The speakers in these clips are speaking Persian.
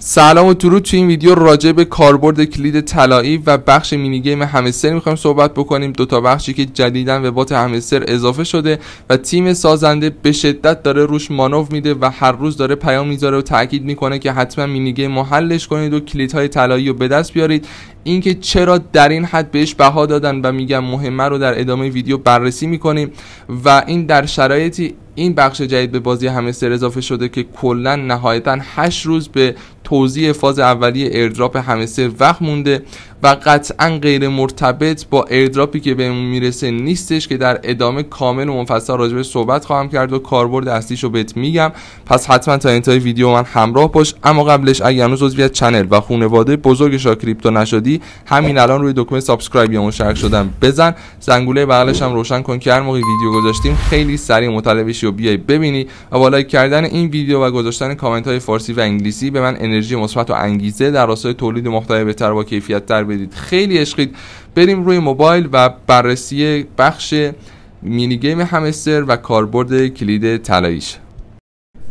سلام و درود. تو این ویدیو راجع به کاربرد کلید طلایی و بخش مینی گیم همستر میخوایم صحبت بکنیم. دو تا بخشی که جدیداً به بات همستر اضافه شده و تیم سازنده به شدت داره روش مانور میده و هر روز داره پیام میذاره و تاکید میکنه که حتما مینی گیم حلش کنید و کلیدهای طلایی رو به دست بیارید. اینکه چرا در این حد بهش بها دادن و میگم مهمه رو در ادامه ویدیو بررسی میکنیم و این در شرایطی این بخش جدید به بازی همستر اضافه شده که کلا نهایتا 8 روز به توزیع فاز اولیه ایردراپ همستر وقت مونده و قطعا غیر مرتبط با ایردراپی که بهمون میرسه نیستش که در ادامه کامل و مفصل راجع بهش صحبت خواهم کرد و کاربرد اصلیشو بهت میگم. پس حتما تا انتهای ویدیو من همراه باش. اما قبلش اگه هنوز عضو چنل و خانواده بزرگ شاکریپتو نشدی، همین الان روی دکمه سابسکرایب یا مشترک شدن بزن، زنگوله بغلش هم روشن کن که هر موقع ویدیو گذاشتیم خیلی سریع مطلع بشی و بیای ببینی. و با لایک کردن این ویدیو و گذاشتن کامنت های فارسی و انگلیسی به من انرژی مثبت و انگیزه در راستای تولید محتوای بهتر و با کیفیت تر بدید. خیلی عشقید. بریم روی موبایل و بررسی بخش مینی گیم همستر و کاربرد کلید طلاییش.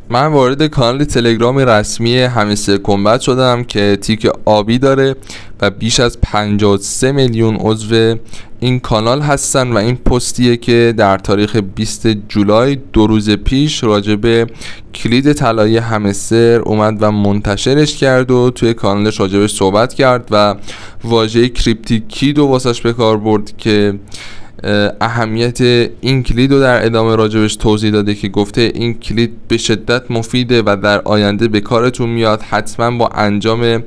من وارد کانال تلگرام رسمی همستر کمبت شدم که تیک آبی داره و بیش از 53 میلیون عضو این کانال هستن و این پستیه که در تاریخ 20 جولای 2 روز پیش راجع به کلید طلایی همستر اومد و منتشرش کرد و توی کانالش راجبش صحبت کرد و واژه کریپتیک کید رو واسش به کار برد که اهمیت این کلید رو در ادامه راجبش توضیح داده که گفته این کلید به شدت مفیده و در آینده به کارتون میاد. حتما با انجام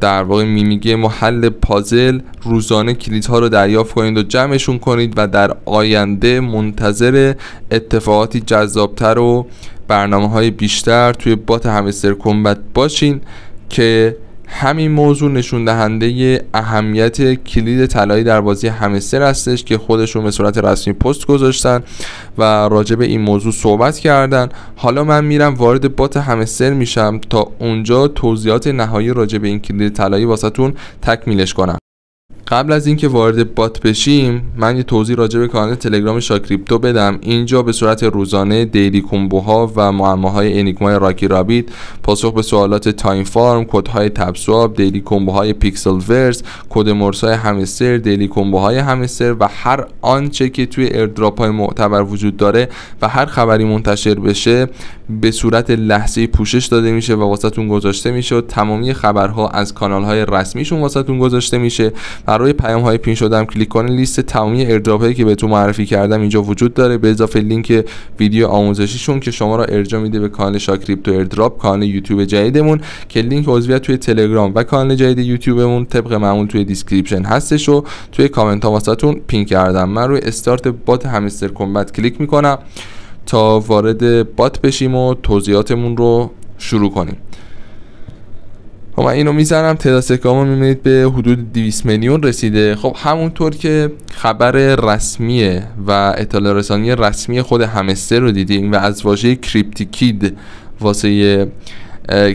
در واقع مینی گیم و حل پازل روزانه کلیدها رو دریافت کنید و جمعشون کنید و در آینده منتظر اتفاقاتی جذابتر و برنامه‌های بیشتر توی بات همستر کمبت باشین که همین موضوع نشون دهنده اهمیت کلید طلایی در بازی همستر هستش که خودشون به صورت رسمی پست گذاشتن و راجع به این موضوع صحبت کردن. حالا من میرم وارد بات همستر میشم تا اونجا توضیحات نهایی راجع به این کلید طلایی واسهتون تکمیلش کنم. قبل از اینکه وارد بات بشیم من یه توضیح راجع به کانال تلگرام شاکریپتو بدم. اینجا به صورت روزانه دیلی کومبوها و معماهای انیگمای راکی رابیت، پاسخ به سوالات تایم فارم، کدهای تب سواب، دیلی کومبوهای پیکسل ورس، کد مرسای همستر، دیلی کومبوهای همستر و هر آنچه که توی ایردراپ های معتبر وجود داره و هر خبری منتشر بشه به صورت لحظه‌ای پوشش داده میشه و واسهتون گذاشته میشه و تمامی خبرها از کانال های رسمیشون واسهتون گذاشته میشه. برای پیام های پین شدم کلیک کنید. لیست تمامی ایردراپ هایی که بهتون معرفی کردم اینجا وجود داره به اضافه لینک ویدیو آموزشیشون که شما را ارجاع میده به کانال شاکریپتو ایردراپ، کانال یوتیوب جدیدمون که لینک عضویت توی تلگرام و کانال جدید یوتیوبمون طبق معمول توی دیسکریپشن هستش و توی کامنت ها واسهتون پین کردم. من روی استارت بات همستر کمبت کلیک میکنم تا وارد بات بشیم و توضیحاتمون رو شروع کنیم. من اینو میزنم، تعداد سکامو میبینید به حدود 200 میلیون رسیده. خب همونطور که خبر رسمیه و اطلاع رسانی رسمی خود همستر رو دیدیم و از واژه کریپتیک کید واسه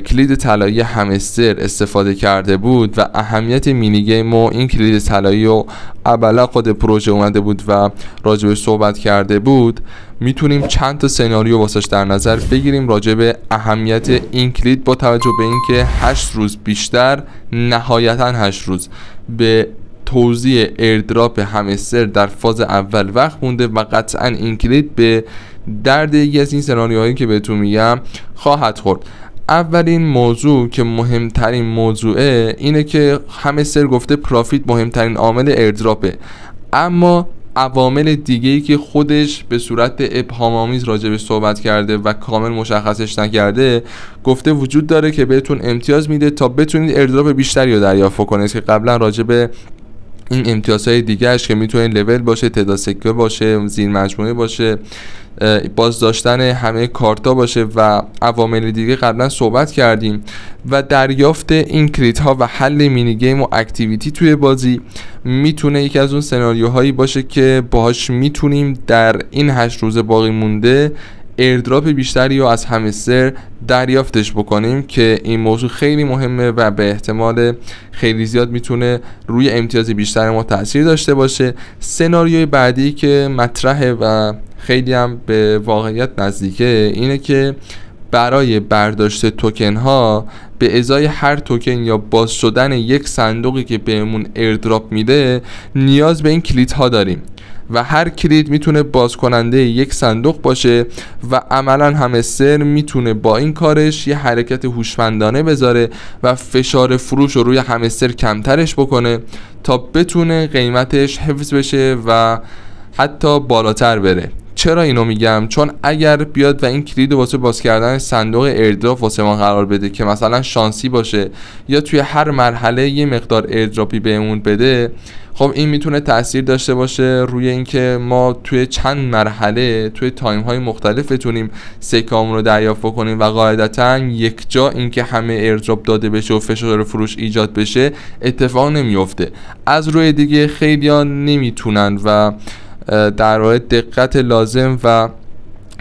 کلید طلایی همستر استفاده کرده بود و اهمیت مینی گیم و این کلید طلایی رو اولا خود پروژه اومده بود و راجبش صحبت کرده بود، میتونیم چند تا سناریو واسش در نظر بگیریم راجع به اهمیت این کلید با توجه به اینکه 8 روز بیشتر، نهایتا 8 روز به توزیع ایردراپ همستر در فاز اول وقت مونده و قطعا این کلید به درد یکی از این سناریوهایی که بهتون میگم خواهد خورد. اولین موضوع که مهمترین موضوعه اینه که همستر گفته پرافیت مهمترین عامل ایردراپه، اما عوامل دیگه‌ای که خودش به صورت ابهام‌آمیز راجع به صحبت کرده و کامل مشخصش نکرده گفته وجود داره که بهتون امتیاز میده تا بتونید ایردراپ بیشتری رو دریافت کنید که قبلا راجع به این امتیازهای دیگه‌اش که میتونه لول باشه، تعداد سکه باشه، زیر مجموعه باشه، بازداشتن همه کارتا باشه و عوامل دیگه قبلا صحبت کردیم و دریافت این کریدها و حل مینی گیم و اکتیویتی توی بازی میتونه یکی از اون سناریوهایی باشه که باهاش میتونیم در این 8 روز باقی مونده ایردراپ بیشتری رو از همستر دریافتش بکنیم که این موضوع خیلی مهمه و به احتمال خیلی زیاد میتونه روی امتیاز بیشتر ما تاثیر داشته باشه. سناریوی بعدی که مطرحه و خیلی هم به واقعیت نزدیکه اینه که برای برداشت توکن ها به ازای هر توکن یا باز شدن یک صندوقی که بهمون ایردراپ میده نیاز به این کلیدها داریم و هر کلید میتونه باز کننده یک صندوق باشه و عملا همستر میتونه با این کارش یه حرکت هوشمندانه بذاره و فشار فروش رو روی همستر کمترش بکنه تا بتونه قیمتش حفظ بشه و حتی بالاتر بره. چرا اینو میگم؟ چون اگر بیاد و این کلید واسه باز کردن صندوق ایردراپ واسه ما قرار بده که مثلا شانسی باشه یا توی هر مرحله یه مقدار ایردراپی بهمون بده، خب این میتونه تاثیر داشته باشه روی اینکه ما توی چند مرحله توی تایم های مختلف بتونیم سکامون رو دریافت کنیم و قاعدتا یک جا اینکه همه ایردراپ داده بشه و فشار فروش ایجاد بشه اتفاق نمیفته. از روی دیگه خیلیا نمیتونن و در واقع دقت لازم و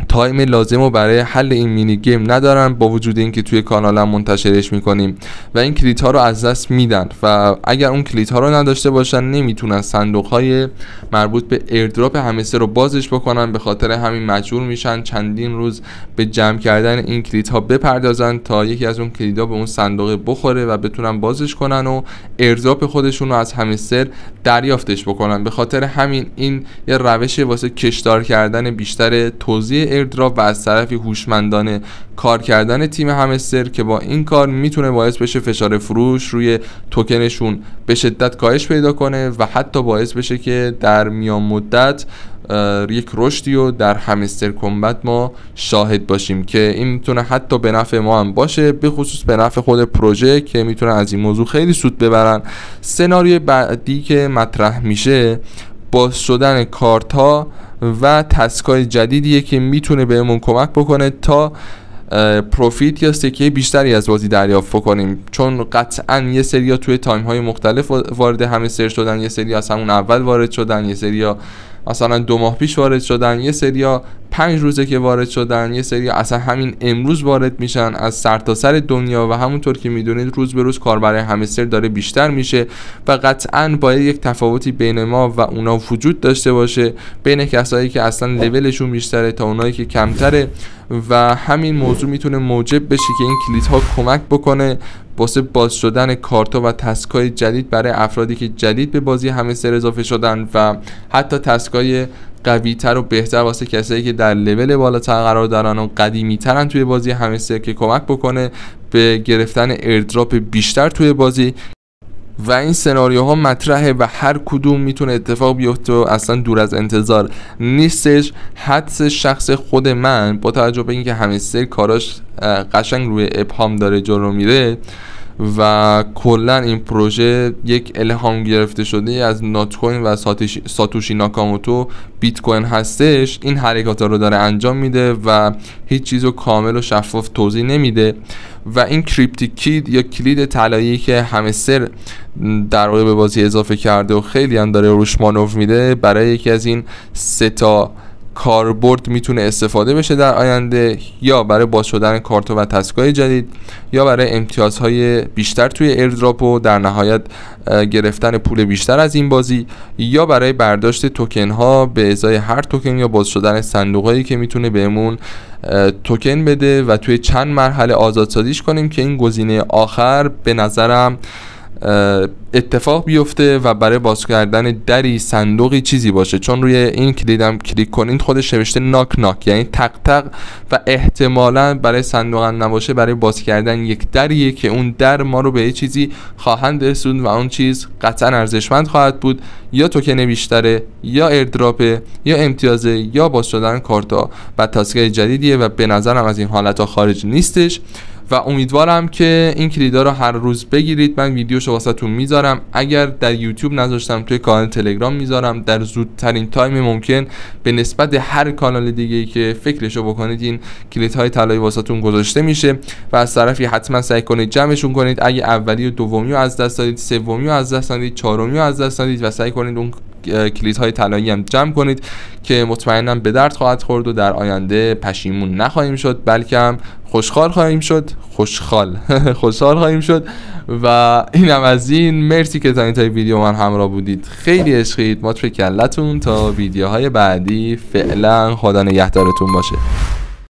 تایم لازم رو برای حل این مینی گیم ندارن، با وجود اینکه توی کانالم منتشرش میکنیم و این کلیدها رو از دست میدن و اگر اون کلیدها رو نداشته باشن نمیتونن صندوقهای مربوط به ایردراپ همستر رو بازش بکنن. به خاطر همین مجبور میشن چندین روز به جمع کردن این کلیدها بپردازن تا یکی از اون کلیدها به اون صندوق بخوره و بتونن بازش کنن و ایردراپ خودشون رو از همستر دریافتش بکنن. به خاطر همین این یه روش واسه کشدار کردن بیشتر توزیع ایردراپ و از طرفی هوشمندانه کار کردن تیم همستر که با این کار میتونه باعث بشه فشار فروش روی توکنشون به شدت کاهش پیدا کنه و حتی باعث بشه که در میان مدت یک رشدی رو در همستر کامبت ما شاهد باشیم که این میتونه حتی به نفع ما هم باشه، به خصوص به نفع خود پروژه که میتونه از این موضوع خیلی سود ببرن. سناریوی بعدی که مطرح میشه باز شدن کارت ها و تسکای جدیدیه که میتونه بهمون کمک بکنه تا پروفیت یا سکه بیشتری از بازی دریافت کنیم، چون قطعا یه سریا توی تایم های مختلف وارد همستر شدن، یه سریا از همون اول وارد شدن، یه سریا مثلا 2 ماه پیش وارد شدن، یه سریا 5 روزه که وارد شدن، یه سریا اصلا همین امروز وارد میشن از سرتاسر دنیا و همونطور که میدونید روز به روز کار برای همستر داره بیشتر میشه و قطعا باید یک تفاوتی بین ما و اونا وجود داشته باشه، بین کسایی که اصلا لولشون بیشتره تا اونایی که کمتره و همین موضوع میتونه موجب بشه که این کلیدها کمک بکنه واسه باز شدن کارتا و تسکای جدید برای افرادی که جدید به بازی همستر اضافه شدن و حتی تسکای قوی‌تر و بهتر واسه کسایی که در لول بالاتر قرار دارن و قدیمی‌ترن توی بازی همستر که کمک بکنه به گرفتن ایردراپ بیشتر توی بازی. و این سناریوها مطرحه و هر کدوم میتونه اتفاق بیفته و اصلا دور از انتظار نیستش. حدس شخص خود من با توجه به اینکه همستر کاراش قشنگ روی ابهام داره جلو میره و کلا این پروژه یک الهام گرفته شده از نات کوین و ساتوشی ناکاموتو بیت کوین هستش، این حرکات رو داره انجام میده و هیچ چیزو کامل و شفاف توضیح نمیده و این کریپتیک کید یا کلید طلایی که همستر در واقع به بازی اضافه کرده و خیلی هم داره روش مانور میده برای یکی از این 3 تا کاربرد میتونه استفاده بشه در آینده، یا برای باز شدن کارت و تسکای جدید، یا برای امتیازهای بیشتر توی ایردراپ و در نهایت گرفتن پول بیشتر از این بازی، یا برای برداشت توکن ها به ازای هر توکن یا باز شدن صندوقایی که میتونه بهمون توکن بده و توی چند مرحله آزادسازیش کنیم که این گزینه آخر به نظرم اتفاق بیفته و برای باز کردن دری صندوقی چیزی باشه، چون روی این کلیدم کلیک کنید خودش نوشته ناک ناک، یعنی تق تق و احتمالاً برای صندوق نباشه برای باز کردن یک دریه که اون در ما رو به یه چیزی خواهند رسوند و اون چیز قطعا ارزشمند خواهد بود، یا توکن بیشتره، یا ایردراپه، یا امتیازه، یا باز شدن کارتا و تاسکای جدیدیه و به نظرم از این حالت‌ها خارج نیستش و امیدوارم که این کلیدا رو هر روز بگیرید. من ویدیوشو واسهتون میذارم، اگر در یوتیوب نذاشتم توی کانال تلگرام میذارم در زودترین تایم ممکن به نسبت هر کانال دیگه‌ای که فکرشو بکنید این کلیدهای طلایی واسهتون گذاشته میشه و از طرفی حتما سعی کنید جمعشون کنید. اگه اولی و دومی رو از دست دادید، سومی رو از دست دادید، چهارمی رو از دست دادید و سعی کنید اون کلیدهای طلایی هم جمع کنید که مطمئناً به درد خواهد خورد و در آینده پشیمون نخواهیم شد، بلکه هم خوشحال خواهیم شد. خوشحال خواهیم شد. و اینم از این. مرسی که تا اینتای ویدیو من همراه بودید، خیلی عشقید. مطمئن کلتون تا ویدیوهای بعدی. فعلا خدا نگهدارتون باشه.